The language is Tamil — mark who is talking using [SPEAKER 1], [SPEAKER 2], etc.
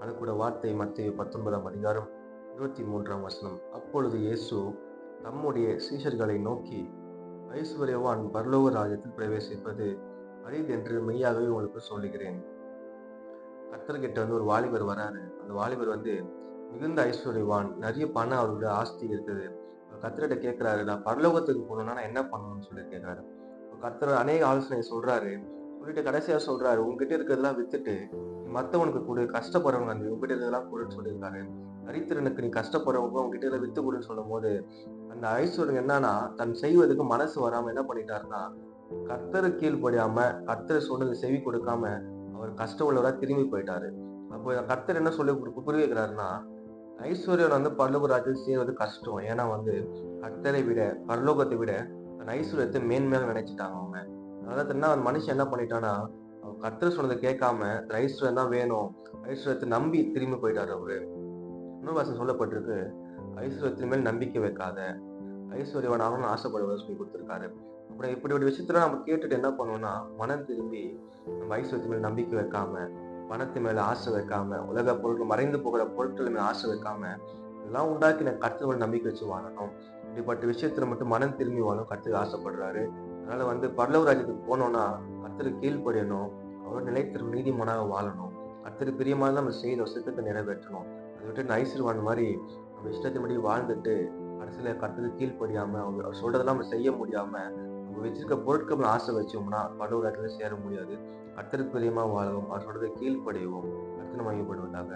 [SPEAKER 1] அதுக்கூட வார்த்தை மத்தேயு 19ஆம் அதிகாரம் 23ஆம் வசனம். அப்பொழுது இயேசு தம்முடைய சீஷர்களை நோக்கி, ஐசுவரியவான் பரலோக ராஜ்யத்தில் பிரவேசிப்பது அரிதென்று மெய்யாகவே உங்களுக்கு சொல்லுகிறேன். கர்த்தர்கிட்ட ஒரு வாலிபர் வராரு. அந்த வாலிபர் மிகுந்த ஐஸ்வர்யவான். நிறைய பணம் அவருடைய ஆஸ்தி இருக்குது. கர்த்தர்கிட்ட கேட்கிறாரு, நான் பரலோகத்துக்கு போகணும்னா நான் என்ன பண்ணணும்னு சொல்லி கேட்கிறாரு. கர்த்தர் அநேக ஆலோசனை சொல்றாரு. சொல்லிட்டு கடைசியா சொல்றாரு, உன்கிட்ட இருக்கிறதெல்லாம் வித்துட்டு நீ மத்தவனுக்கு கொடு, கஷ்டப்படுறவங்க உன்கிட்ட இருக்கிறதெல்லாம் கொடுன்னு சொல்லியிருக்காரு. தரித்திரனுக்கு நீ கஷ்டப்படுறவங்க உன்கிட்ட இருக்கிறத வித்து கொடுன்னு சொல்லும் போது, அந்த ஐஸ்வர்யம் என்னன்னா, தன் செய்வதற்கு மனசு வராம என்ன பண்ணிட்டாருன்னா, கர்த்தருக்கு கீழ்ப்படியாம, கர்த்தர் சொன்னது செவி கொடுக்காம, அவர் கஷ்டம் உள்ளவரா திரும்பி போயிட்டாரு. அப்போ கர்த்தர் என்ன சொல்லி புரிய வைக்கிறாருன்னா, ஐஸ்வர்யன் பரலோக ராஜ்யத்தில் சேர்வது கஷ்டம். ஏன்னா கர்த்தரை விட, பரலோகத்தை விட தன் ஐஸ்வர்யத்தை மேன்மையாக நினைச்சுட்டாங்க அவங்க. அதாவது என்ன மனுஷன் என்ன பண்ணிட்டான்னா, கர்த்தர் சொன்னதை கேட்காம தன் ஐஸ்வர்யம் தான் வேணும், ஐஸ்வர்யத்தை நம்பி திரும்பி போயிட்டாரு அவரு. இன்னொரு வசனம் சொல்லப்பட்டிருக்கு, ஐஸ்வர்யத்தின் மேல் நம்பிக்கை வைக்காத, ஐஸ்வர்யவான் ஆகணும்னு ஆசைப்படுவதை சொல்லி கொடுத்திருக்காரு. அப்புறம் இப்படி ஒரு விஷயத்துல நம்ம கேட்டுட்டு என்ன பண்ணுவோம்னா, மனம் திரும்பி நம்ம ஐஸ்வர்யத்து மேல நம்பிக்கை வைக்காம, பணத்து மேல ஆசை வைக்காம, உலக பொருட்கள் மறைந்து போகிற பொருட்கள் மேல ஆசை வைக்காம, இதெல்லாம் உண்டாக்கின கர்த்தர் மேல நம்பிக்கை வச்சு வாழணும். இப்படிப்பட்ட விஷயத்துல மட்டும் மனம் திரும்பி வாழும் கர்த்தர் ஆசைப்படுறாரு. அதனால பரலோக ராஜ்யத்துக்கு போனோம்னா கர்த்தருக்கு கீழ்ப்படியணும், அவர் நிலைத்திருக்கும் நீதிமானாக வாழணும், கர்த்தருக்கு பிரியமாக நம்ம செய்த சித்தத்தை நிறைவேற்றணும். அதை விட்டு ஐஸ்வர்யவான் மாதிரி நம்ம இஷ்டத்தின்படி வாழ்ந்துட்டு கடைசியில கர்த்தருக்கு கீழ்ப்படியாம, அவர் சொல்றதெல்லாம் நம்ம செய்ய முடியாம, நம்ம வச்சிருக்க பொருட்கள் மேல ஆசை வச்சோம்னா பரலோக ராஜ்யத்துல சேர முடியாது. கர்த்தருக்கு பிரியமா வாழவும், அவர் சொல்றதை கீழ்ப்படியவும். கர்த்தர் மகிமைப்படுவதாக.